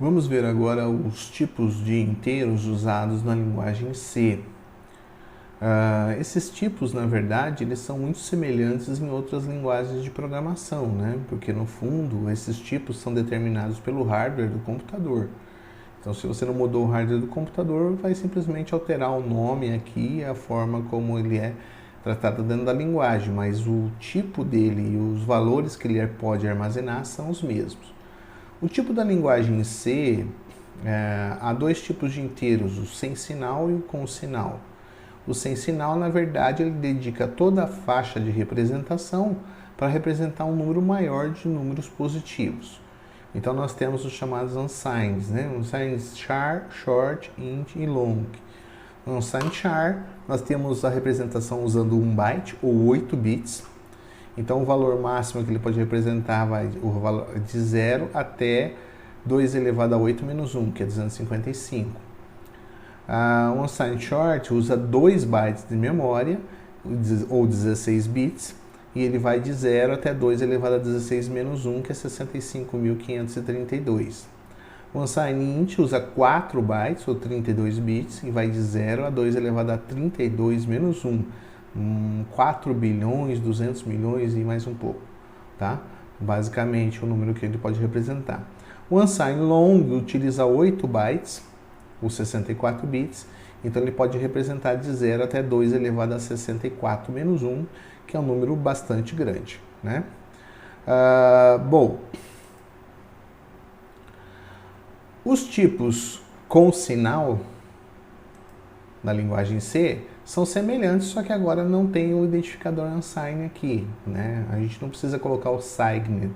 Vamos ver agora os tipos de inteiros usados na linguagem C. Esses tipos, na verdade, eles são muito semelhantes em outras linguagens de programação, né? Porque, no fundo, esses tipos são determinados pelo hardware do computador. Então, se você não mudou o hardware do computador, vai simplesmente alterar o nome aqui, a forma como ele é tratado dentro da linguagem, mas o tipo dele e os valores que ele pode armazenar são os mesmos. O tipo da linguagem C, há dois tipos de inteiros, o sem sinal e o com sinal. O sem sinal, na verdade, ele dedica toda a faixa de representação para representar um número maior de números positivos. Então nós temos os chamados unsigned, né? Unsigned char, short, int e long. No unsigned char, nós temos a representação usando 1 byte ou 8 bits. Então o valor máximo que ele pode representar vai o valor de 0 até 2 elevado a 8 menos 1, que é 255. O unsigned short usa 2 bytes de memória, ou 16 bits, e ele vai de 0 até 2 elevado a 16 menos 1, que é 65.532. O unsigned int usa 4 bytes, ou 32 bits, e vai de 0 a 2 elevado a 32 menos 1, 4 bilhões, 200 milhões e mais um pouco, tá? Basicamente o número que ele pode representar. O unsigned long utiliza 8 bytes, os 64 bits, então ele pode representar de 0 até 2 elevado a 64 menos 1, que é um número bastante grande, né? Bom, os tipos com sinal na linguagem C são semelhantes, só que agora não tem o identificador unsigned aqui, né? A gente não precisa colocar o signed,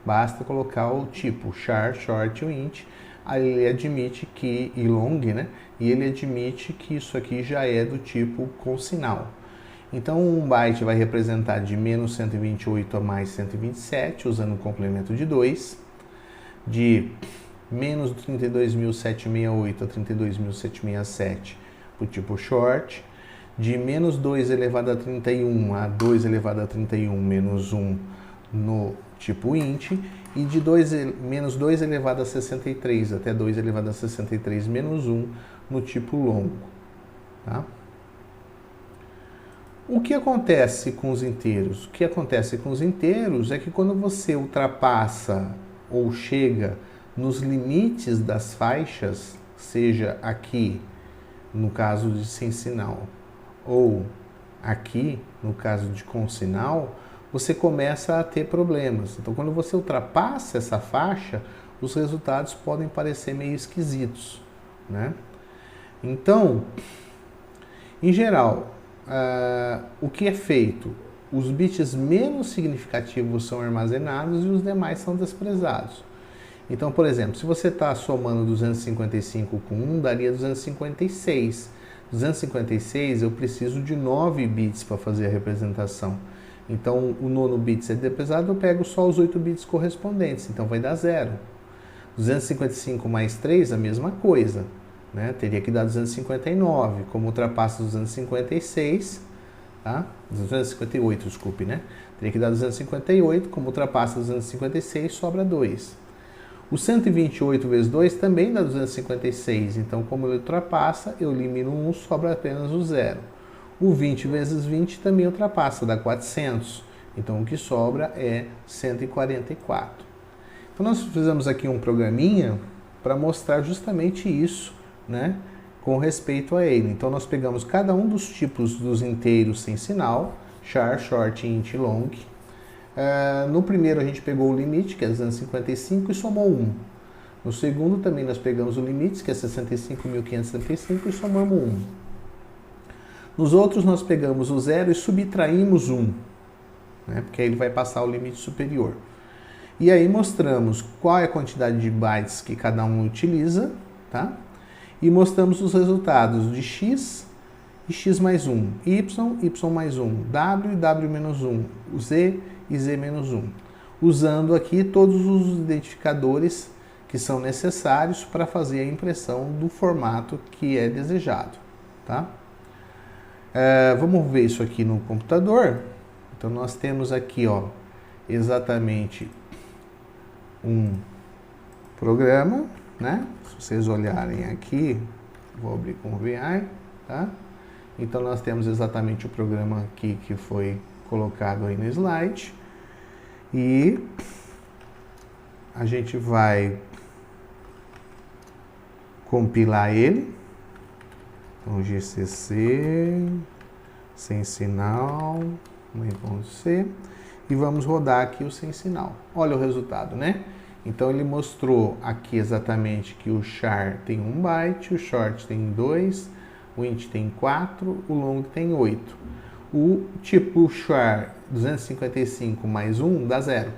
basta colocar o tipo char, short ou int. Aí ele admite que, e long, né? E ele admite que isso aqui já é do tipo com sinal. Então, 1 byte vai representar de menos 128 a mais 127, usando o complemento de 2. De menos 32.768 a 32.767, o tipo short. De menos 2 elevado a 31 a 2 elevado a 31 menos 1 no tipo int, e de menos 2 elevado a 63 até 2 elevado a 63 menos 1 no tipo longo. Tá? O que acontece com os inteiros? O que acontece com os inteiros é que quando você ultrapassa ou chega nos limites das faixas, seja aqui no caso de sem sinal, ou aqui no caso de com sinal, você começa a ter problemas. Então, quando você ultrapassa essa faixa, os resultados podem parecer meio esquisitos, né? Então, em geral, o que é feito? Os bits menos significativos são armazenados e os demais são desprezados. Então, por exemplo, se você está somando 255 com 1, daria 256. 256 eu preciso de 9 bits para fazer a representação. Então, o nono bits é desprezado, eu pego só os 8 bits correspondentes, então vai dar 0. 255 mais 3, a mesma coisa, né? Teria que dar 259, como ultrapassa 256, tá? 258, desculpe, né? Teria que dar 258, como ultrapassa 256, sobra 2. O 128 vezes 2 também dá 256, então como ele ultrapassa, eu elimino 1, sobra apenas o 0. O 20 vezes 20 também ultrapassa, dá 400. Então, o que sobra é 144. Então, nós fizemos aqui um programinha para mostrar justamente isso, né, com respeito a ele. Então, nós pegamos cada um dos tipos dos inteiros sem sinal, char, short, int, long. No primeiro, a gente pegou o limite, que é 255, e somou 1. No segundo, também nós pegamos o limite, que é 65.575, e somamos 1. Nos outros, nós pegamos o 0 e subtraímos 1, né? Porque aí ele vai passar o limite superior. E aí mostramos qual é a quantidade de bytes que cada um utiliza, tá? E mostramos os resultados de x e x mais 1, y, y mais 1, w e w menos 1, o z e z menos 1. Usando aqui todos os identificadores que são necessários para fazer a impressão do formato que é desejado, tá? Vamos ver isso aqui no computador. Então, nós temos aqui, ó, exatamente um programa né? Se vocês olharem aqui, vou abrir com o VI, tá? Então nós temos exatamente o programa aqui que foi colocado aí no slide. E a gente vai compilar ele. Então GCC, sem sinal, .c, e vamos rodar aqui o sem sinal. Olha o resultado, né? Então ele mostrou aqui exatamente que o char tem 1 byte, o short tem 2, o int tem 4, o long tem 8. O tipo char 255 mais 1 dá 0.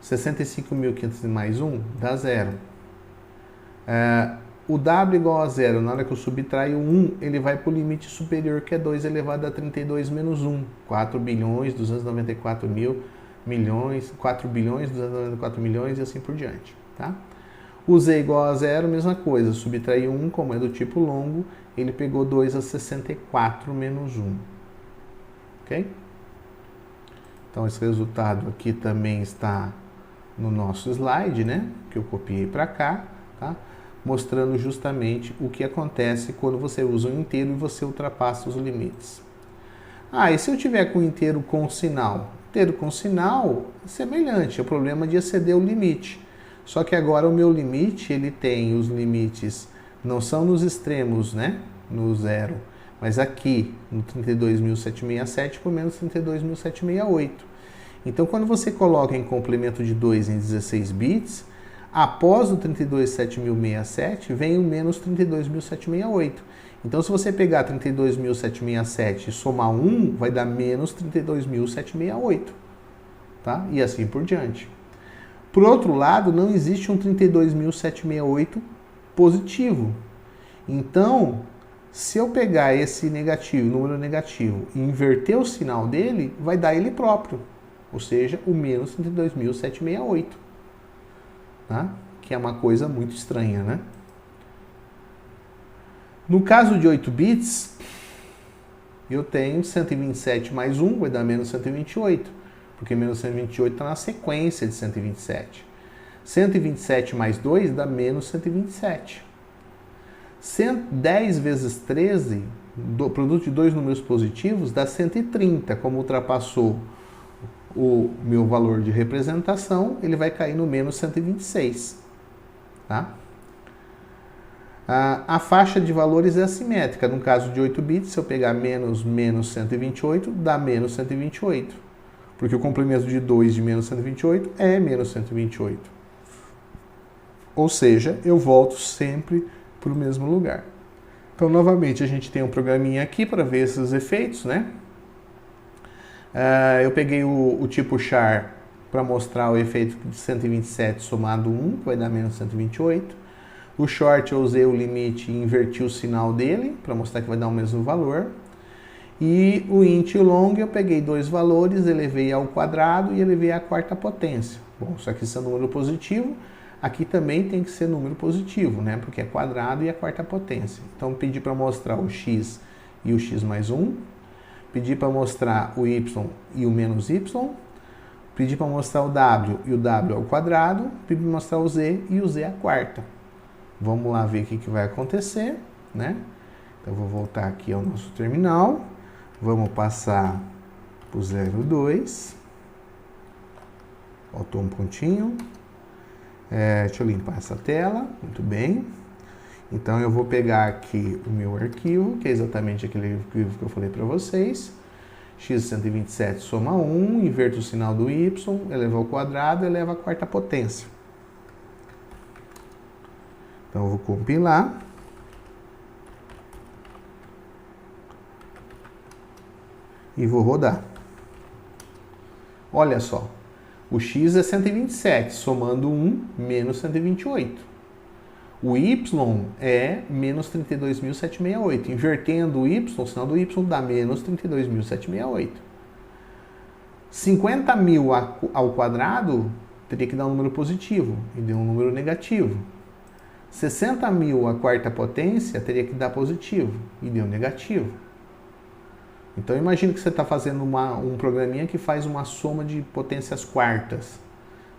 65.500 mais 1 dá 0. O W igual a 0, na hora que eu subtraio 1, ele vai para o limite superior, que é 2 elevado a 32 menos 1. 4 bilhões, 294 mil milhões, 4 bilhões, 294 milhões e assim por diante. Tá? O Z igual a 0, mesma coisa. Subtrair 1, como é do tipo longo, ele pegou 2 a 64 menos 1. Ok? Então esse resultado aqui também está no nosso slide, né? Que eu copiei para cá, tá? Mostrando justamente o que acontece quando você usa um inteiro e você ultrapassa os limites. E se eu tiver com o inteiro com sinal? Inteiro com sinal é semelhante, é o problema de exceder o limite. Só que agora o meu limite, ele tem os limites, não são nos extremos, né? No 0, mas aqui no 32.767 por menos 32.768. Então quando você coloca em complemento de 2 em 16 bits, após o 32.767 vem o menos 32.768. Então, se você pegar 32.767 e somar 1, vai dar menos 32.768. Tá? E assim por diante. Por outro lado, não existe um 32.768 positivo. Então, se eu pegar esse negativo, número negativo, e inverter o sinal dele, vai dar ele próprio. Ou seja, o menos 32.768. Tá? Que é uma coisa muito estranha, né? No caso de 8 bits, eu tenho 127 mais 1, vai dar menos 128, porque menos 128 está na sequência de 127. 127 mais 2 dá menos 127. 10 vezes 13, do produto de dois números positivos, dá 130. Como ultrapassou o meu valor de representação, ele vai cair no menos 126. Tá? A faixa de valores é assimétrica. No caso de 8 bits, se eu pegar menos 128, dá menos 128. Porque o complemento de 2 de menos 128 é menos 128. Ou seja, eu volto sempre para o mesmo lugar. Então, novamente, a gente tem um programinha aqui para ver esses efeitos, né? Eu peguei o tipo char para mostrar o efeito de 127 somado 1, que vai dar menos 128. O short eu usei o limite e inverti o sinal dele, para mostrar que vai dar o mesmo valor. E o int e o long eu peguei dois valores, elevei ao quadrado e elevei à quarta potência. Bom, só que isso é número positivo, aqui também tem que ser número positivo, né? Porque é quadrado e a quarta potência. Então pedi para mostrar o x e o x mais 1. Pedi para mostrar o y e o menos y. Pedi para mostrar o w e o w ao quadrado. Pedi para mostrar o z e o z à quarta. Vamos lá ver o que vai acontecer, né? Então, eu vou voltar aqui ao nosso terminal. Vamos passar para o 0,2. Faltou um pontinho. Deixa eu limpar essa tela. Muito bem. Então, eu vou pegar aqui o meu arquivo, que é exatamente aquele arquivo que eu falei para vocês. x127 soma 1, inverto o sinal do y, eleva ao quadrado, eleva à quarta potência. Então, eu vou compilar. E vou rodar. Olha só. O x é 127, somando 1, menos 128. O y é menos 32.768. Invertendo o y, o sinal do y dá menos 32.768. 50.000 ao quadrado teria que dar um número positivo e deu um número negativo. 60.000 à quarta potência teria que dar positivo e deu negativo. Então imagine que você está fazendo um programinha que faz uma soma de potências quartas.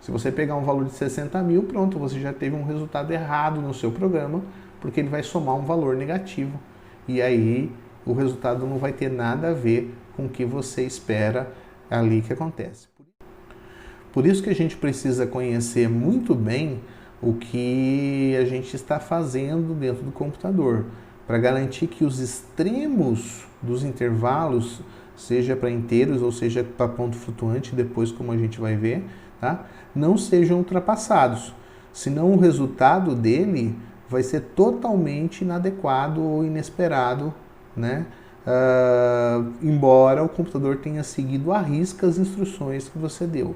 Se você pegar um valor de 60 mil, pronto, você já teve um resultado errado no seu programa, porque ele vai somar um valor negativo. E aí o resultado não vai ter nada a ver com o que você espera ali que acontece. Por isso que a gente precisa conhecer muito bem o que a gente está fazendo dentro do computador, para garantir que os extremos dos intervalos, seja para inteiros ou seja para ponto flutuante, depois como a gente vai ver, tá? Não sejam ultrapassados, senão o resultado dele vai ser totalmente inadequado ou inesperado, né? Embora o computador tenha seguido à risca as instruções que você deu.